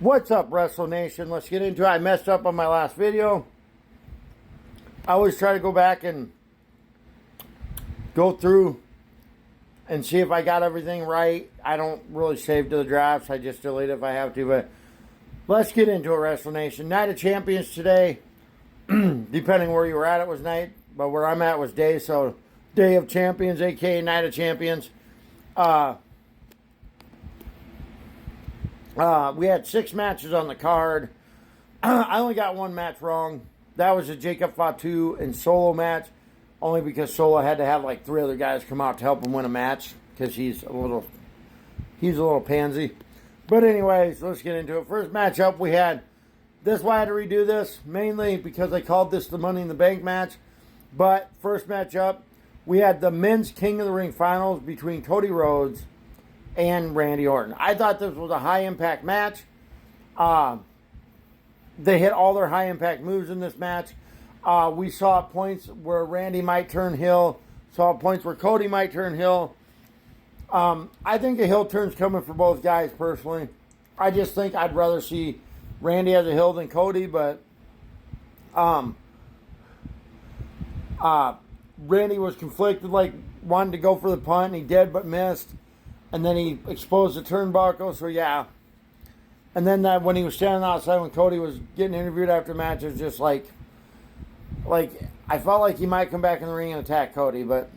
What's up, Wrestle Nation? Let's get into it. I messed up on my last video. I always try to go back and go through and see if I got everything right. I don't really save to the drafts. I just delete it if I have to. But let's get into it, Wrestle Nation. Night of Champions today. Depending where you were at, it was night. But where I'm at was day. So Day of Champions, a.k.a. Night of Champions. We had 6 matches on the card. I only got one match wrong. That was a Jacob Fatu and Solo match. Only because Solo had to have like 3 other guys come out to help him win a match. Because he's a little pansy. But anyways, let's get into it. First matchup we had. This is why I had to redo this. Mainly because I called this the Money in the Bank match. But first matchup, we had the Men's King of the Ring Finals between Cody Rhodes and Randy Orton. I thought this was a high-impact match. They hit all their high-impact moves in this match. We saw points where Randy might turn heel. Saw points where Cody might turn heel. I think a heel turn's coming for both guys, personally. I just think I'd rather see Randy as a heel than Cody, but Randy was conflicted, like wanted to go for the punt, and he did but missed. And then he exposed the turnbuckle, so yeah. And then when he was standing outside when Cody was getting interviewed after the match, it was just like I felt like he might come back in the ring and attack Cody. But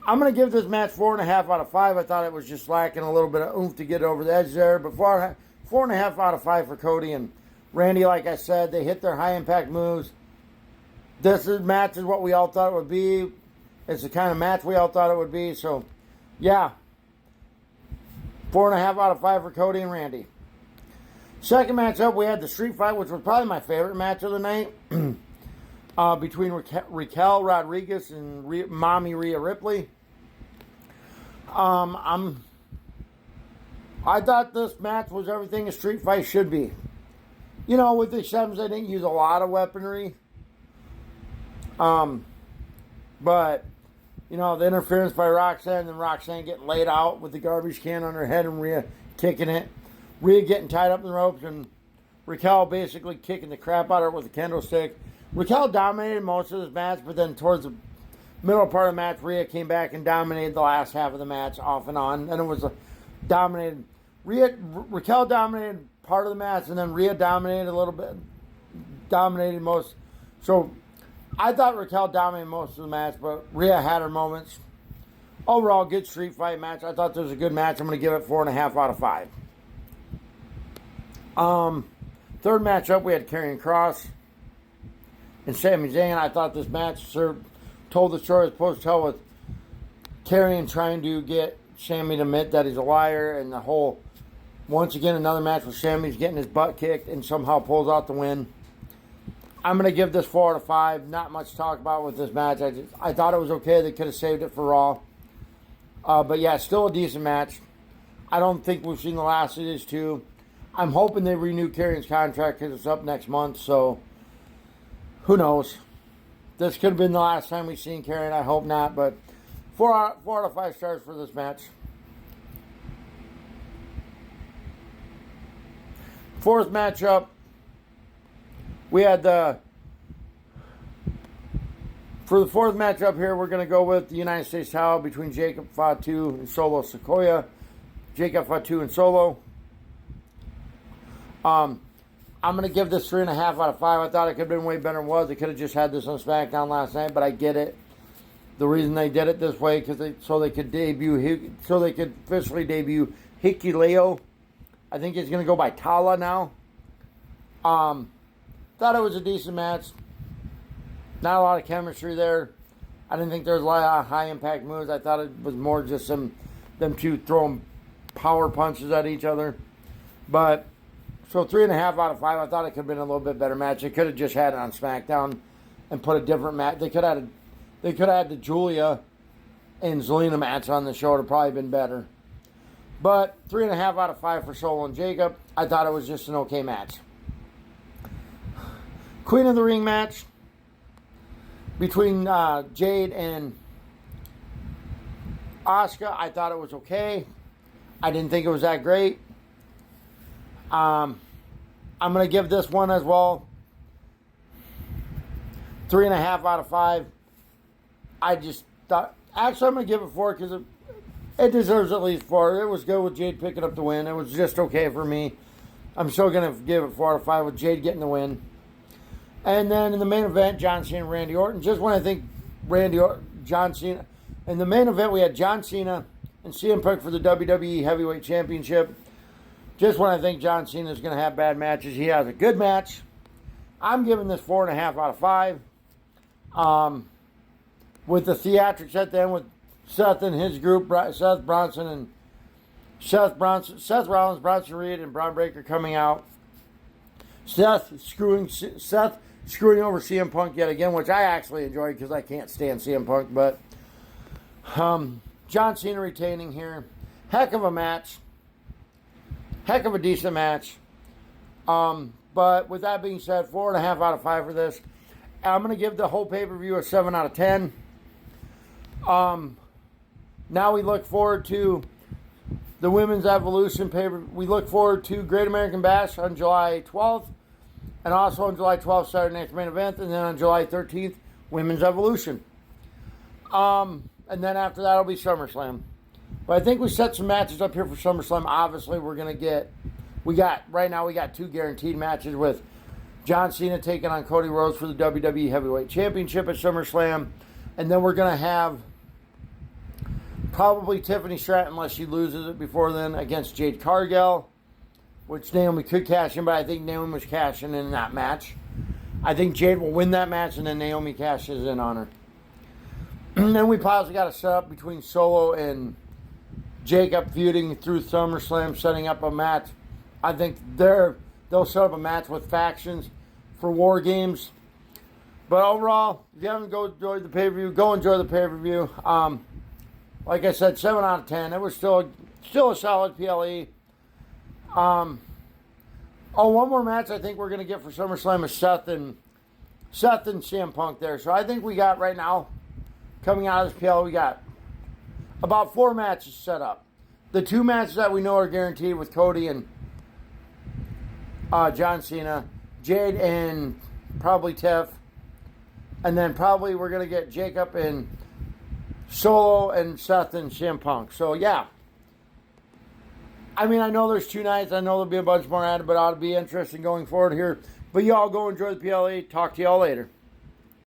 I'm going to give this match 4.5 out of 5. I thought it was just lacking a little bit of oomph to get over the edge there. But 4.5 out of 5 for Cody and Randy. Like I said, they hit their high-impact moves. This match is what we all thought it would be. It's the kind of match we all thought it would be. So, yeah. 4.5 out of 5 for Cody and Randy. Second matchup, we had the street fight, which was probably my favorite match of the night. Between Raquel Rodriguez and Mommy Rhea Ripley. I thought this match was everything a street fight should be. You know, with the exceptions, they didn't use a lot of weaponry. But you know, the interference by Roxanne and Roxanne getting laid out with the garbage can on her head and Rhea kicking it. Rhea getting tied up in the ropes and Raquel basically kicking the crap out of her with a kendo stick. Raquel dominated most of this match, but then towards the middle part of the match, Rhea came back and dominated the last half of the match off and on. And it was a dominated. Raquel dominated part of the match, and then Rhea dominated a little bit. Dominated most. So I thought Raquel dominated most of the match, but Rhea had her moments. Overall, good street fight match. I thought this was a good match. I'm going to give it 4.5 out of 5. Third matchup, we had Karrion Kross and Sami Zayn. I thought this match told the story it's supposed to tell, with Karrion trying to get Sami to admit that he's a liar, and the whole, once again, another match where Sami's getting his butt kicked and somehow pulls out the win. I'm going to give this 4 out of 5. Not much to talk about with this match. I thought it was okay. They could have saved it for Raw. But yeah, still a decent match. I don't think we've seen the last of these two. I'm hoping they renew Karrion's contract because it's up next month. So, who knows? This could have been the last time we've seen Karrion. I hope not. But 4 out of 5 stars for this match. Fourth matchup. We had for the fourth matchup here, we're going to go with the United States title between Jacob Fatu and Solo Sikoa. Jacob Fatu and Solo. I'm going to give this 3.5 out of 5. I thought it could have been way better than it was. They could have just had this on SmackDown last night, but I get it. The reason they did it this way, so they could officially debut Hikuleo. I think he's going to go by Tala now. Thought it was a decent match. Not a lot of chemistry there. I didn't think there was a lot of high-impact moves. I thought it was more just them two throwing power punches at each other. But, so 3.5 out of 5. I thought it could have been a little bit better match. They could have just had it on SmackDown and put a different match. They could have had the Julia and Zelina match on the show. It would have probably been better. But 3.5 out of 5 for Solo and Jacob. I thought it was just an okay match. Queen of the Ring match between Jade and Asuka. I thought it was okay. I didn't think it was that great. I'm going to give this one as well 3.5 out of 5. I just thought, actually, I'm going to give it 4 because it deserves at least 4. It was good with Jade picking up the win. It was just okay for me. I'm still going to give it 4 out of 5 with Jade getting the win. And then in the main event, John Cena and Randy Orton. Just when I think John Cena. In the main event, we had John Cena and CM Punk for the WWE Heavyweight Championship. Just when I think John Cena is going to have bad matches, he has a good match. I'm giving this 4.5 out of 5. With the theatrics at the end with Seth and his group, Seth Rollins, Bronson Reed, and Braun Breaker coming out. Seth screwing over CM Punk yet again, which I actually enjoyed because I can't stand CM Punk. But John Cena retaining here. Heck of a match. Heck of a decent match. But with that being said, 4.5 out of 5 for this. I'm going to give the whole pay-per-view a 7 out of 10. Now we look forward to the Women's Evolution pay-per-view. We look forward to Great American Bash on July 12th. And also on July 12th, Saturday Night's Main Event. And then on July 13th, Women's Evolution. And then after that, it'll be SummerSlam. But I think we set some matches up here for SummerSlam. Obviously, we're going to get... Right now we got 2 guaranteed matches with John Cena taking on Cody Rhodes for the WWE Heavyweight Championship at SummerSlam. And then we're going to have probably Tiffany Stratton, unless she loses it before then, against Jade Cargill, which Naomi could cash in, but I think Naomi was cashing in that match. I think Jade will win that match, and then Naomi cashes in on her. And then we possibly got a setup between Solo and Jacob feuding through SummerSlam, setting up a match. I think they'll set up a match with factions for War Games. But overall, if you haven't enjoyed the pay-per-view, go enjoy the pay-per-view. Like I said, 7 out of 10. It was still a solid PLE. One more match I think we're going to get for SummerSlam is Seth and CM Punk there. So I think we got right now, coming out of this PLE, we got about 4 matches set up. The 2 matches that we know are guaranteed with Cody and John Cena, Jade and probably Tiff. And then probably we're going to get Jacob and Solo and Seth and CM Punk. So, yeah. I mean, I know there's 2 nights. I know there'll be a bunch more added, but it ought to be interesting going forward here. But y'all go enjoy the PLE. Talk to y'all later.